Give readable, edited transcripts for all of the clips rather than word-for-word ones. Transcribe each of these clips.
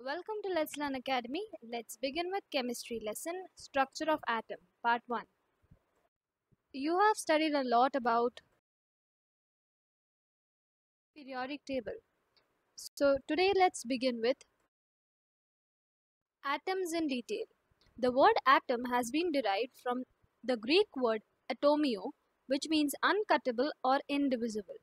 Welcome to Let's Learn Academy. Let's begin with chemistry lesson Structure of Atom, part 1. You have studied a lot about periodic table. So today let's begin with atoms in detail. The word atom has been derived from the Greek word atomio, which means uncuttable or indivisible.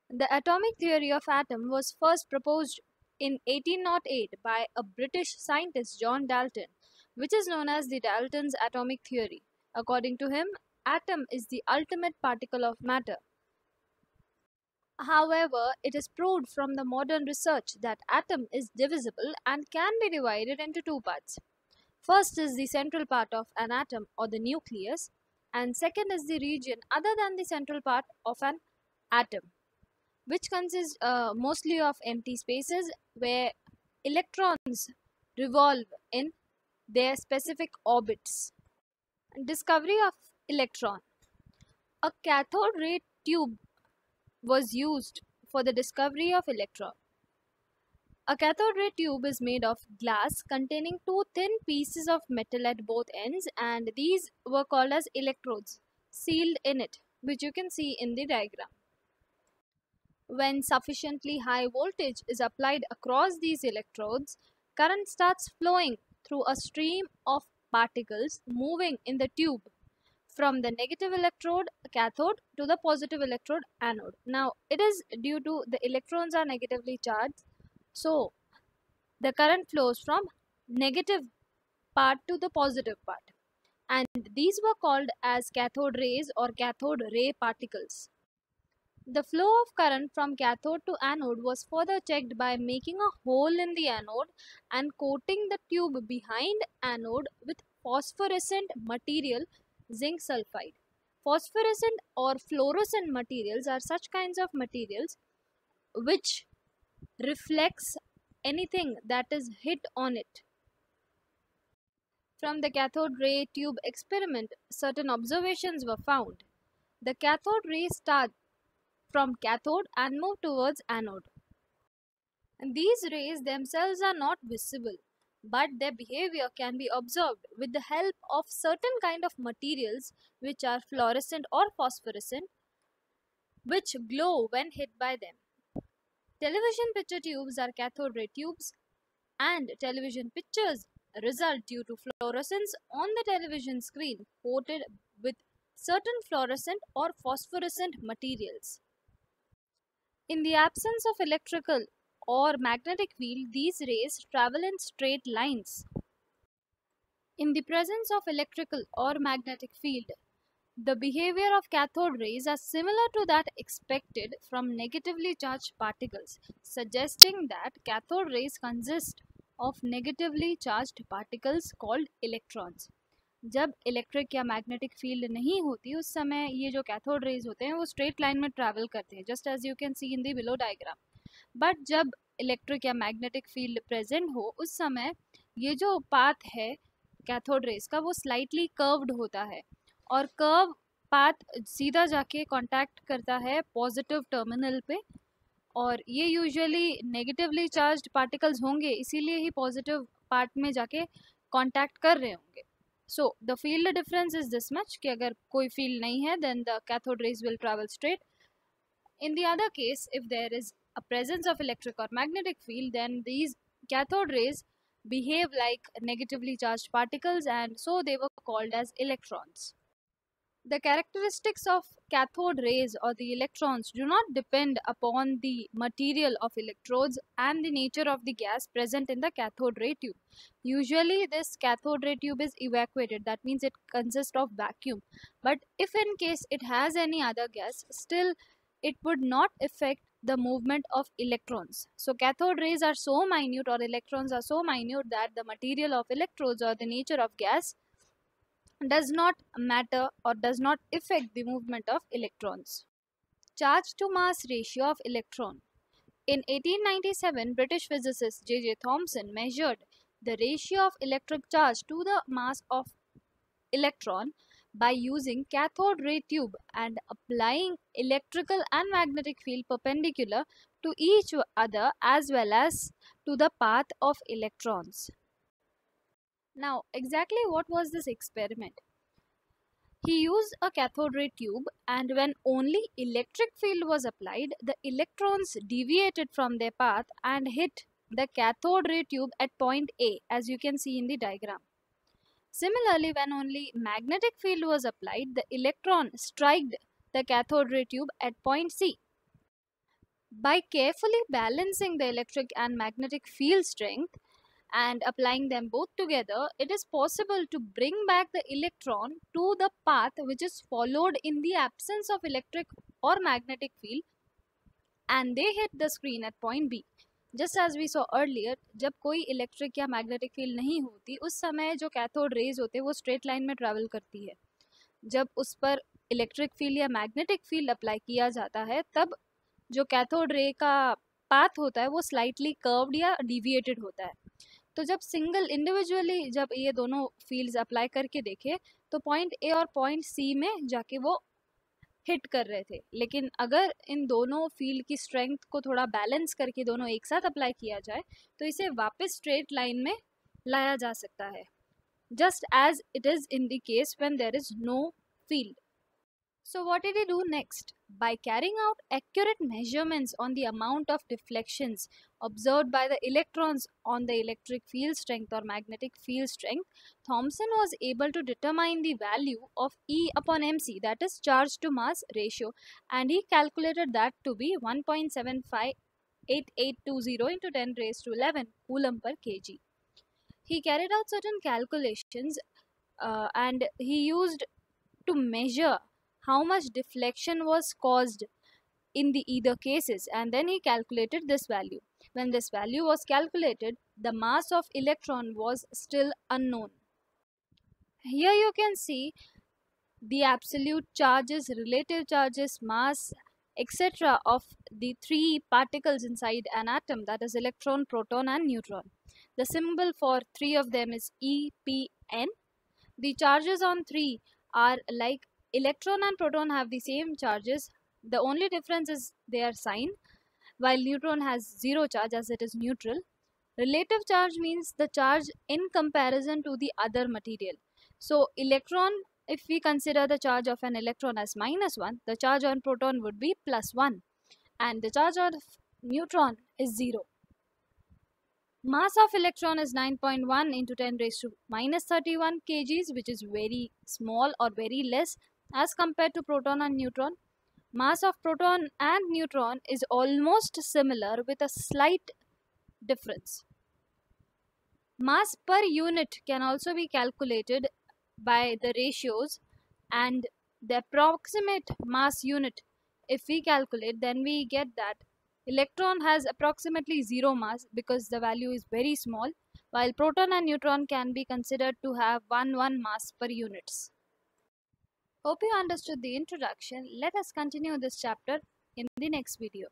The atomic theory of atom was first proposed in 1808 by a British scientist John Dalton, which is known as the Dalton's atomic theory. According to him, atom is the ultimate particle of matter. However, it is proved from the modern research that atom is divisible and can be divided into two parts. First is the central part of an atom or the nucleus, and second is the region other than the central part of an atom, which consists mostly of empty spaces where electrons revolve in their specific orbits. Discovery of electron. A cathode ray tube was used for the discovery of electron. A cathode ray tube is made of glass containing two thin pieces of metal at both ends, and these were called as electrodes sealed in it, which you can see in the diagram. When sufficiently high voltage is applied across these electrodes, current starts flowing through a stream of particles moving in the tube from the negative electrode cathode to the positive electrode anode. Now, it is due to the electrons are negatively charged, so the current flows from negative part to the positive part, and these were called as cathode rays or cathode ray particles. The flow of current from cathode to anode was further checked by making a hole in the anode and coating the tube behind anode with phosphorescent material, zinc sulfide. Phosphorescent or fluorescent materials are such kinds of materials which reflects anything that is hit on it. From the cathode ray tube experiment, certain observations were found. The cathode rays start from cathode and move towards anode. And these rays themselves are not visible, but their behavior can be observed with the help of certain kind of materials which are fluorescent or phosphorescent, which glow when hit by them. Television picture tubes are cathode ray tubes, and television pictures result due to fluorescence on the television screen coated with certain fluorescent or phosphorescent materials. In the absence of electrical or magnetic field, these rays travel in straight lines. In the presence of electrical or magnetic field, the behavior of cathode rays are similar to that expected from negatively charged particles, suggesting that cathode rays consist of negatively charged particles called electrons. जब electric या magnetic field नहीं होती उस समय ये जो cathode rays होते हैं वो स्ट्रेट लाइन में ट्रैवल करते हैं, just as you can see in the below diagram. But जब इलेक्ट्रिक या मैग्नेटिक फील्ड प्रेजेंट हो उस समय ये जो पाथ है कैथोड रेज का वो स्लाइटली कर्व्ड होता है, और कर्व पाथ सीधा जाके कांटेक्ट करता है पॉजिटिव टर्मिनल पे, और ये यूजुअली नेगेटिवली चार्ज्ड पार्टिकल्स होंगे, इसीलिए ही पॉजिटिव पार्ट में जाके कांटेक्ट कर रहे होंगे. So the field difference is this much कि अगर कोई field नहीं है then the cathode rays will travel straight. In the other case, if there is a presence of electric or magnetic field, then these cathode rays behave like negatively charged particles, and so they were called as electrons. The characteristics of cathode rays or the electrons do not depend upon the material of electrodes and the nature of the gas present in the cathode ray tube. Usually this cathode ray tube is evacuated, that means it consists of vacuum. But if in case it has any other gas, still it would not affect the movement of electrons. So cathode rays are so minute, or electrons are so minute, that the material of electrodes or the nature of gas does not matter or does not affect the movement of electrons. Charge to mass ratio of electron. In 1897, British physicist J.J. Thomson measured the ratio of electric charge to the mass of electron by using cathode ray tube and applying electrical and magnetic field perpendicular to each other as well as to the path of electrons. Now, exactly what was this experiment? He used a cathode ray tube, and when only electric field was applied, the electrons deviated from their path and hit the cathode ray tube at point A, as you can see in the diagram. Similarly, when only magnetic field was applied, the electron struck the cathode ray tube at point C. By carefully balancing the electric and magnetic field strength and applying them both together, it is possible to bring back the electron to the path which is followed in the absence of electric or magnetic field, and they hit the screen at point B. Just as we saw earlier, जब कोई electric या magnetic field नहीं होती, उस समय जो cathode rays होते हैं वो स्ट्रेट लाइन में ट्रैवल करती है. जब उस पर इलेक्ट्रिक फील्ड या मैग्नेटिक फील्ड अप्लाई किया जाता है, तब जो कैथोड रे का पाथ होता है वो स्लाइटली कर्व्ड या डिविएटेड होता है. तो जब सिंगल इंडिविजुअली जब ये दोनों फील्ड्स अप्लाई करके देखे, तो पॉइंट ए और पॉइंट सी में जाके वो हिट कर रहे थे. लेकिन अगर इन दोनों फील्ड की स्ट्रेंथ को थोड़ा बैलेंस करके दोनों एक साथ अप्लाई किया जाए, तो इसे वापस स्ट्रेट लाइन में लाया जा सकता है, just as it is in the case when there is no field. So what did he do next? By carrying out accurate measurements on the amount of deflections observed by the electrons on the electric field strength or magnetic field strength, Thomson was able to determine the value of E upon mc, that is charge to mass ratio, and he calculated that to be 1.758820 into 10 raised to 11 coulomb per kg. He carried out certain calculations and he used to measure how much deflection was caused in the either cases, and then he calculated this value. When this value was calculated, the mass of electron was still unknown. Here you can see the absolute charges, relative charges, mass, etc. of the three particles inside an atom, that is electron, proton and neutron. The symbol for three of them is EPN. The charges on three are like electron and proton have the same charges. The only difference is their sign, while neutron has zero charge as it is neutral. Relative charge means the charge in comparison to the other material. So electron, if we consider the charge of an electron as -1, the charge on proton would be +1, and the charge of neutron is 0. Mass of electron is 9.1 into 10 raised to -31 kgs, which is very small or very less as compared to proton and neutron. Mass of proton and neutron is almost similar with a slight difference. Mass per unit can also be calculated by the ratios, and the approximate mass unit, if we calculate, then we get that electron has approximately 0 mass because the value is very small, while proton and neutron can be considered to have 1 mass per units. Hope you understood the introduction. Let us continue this chapter in the next video.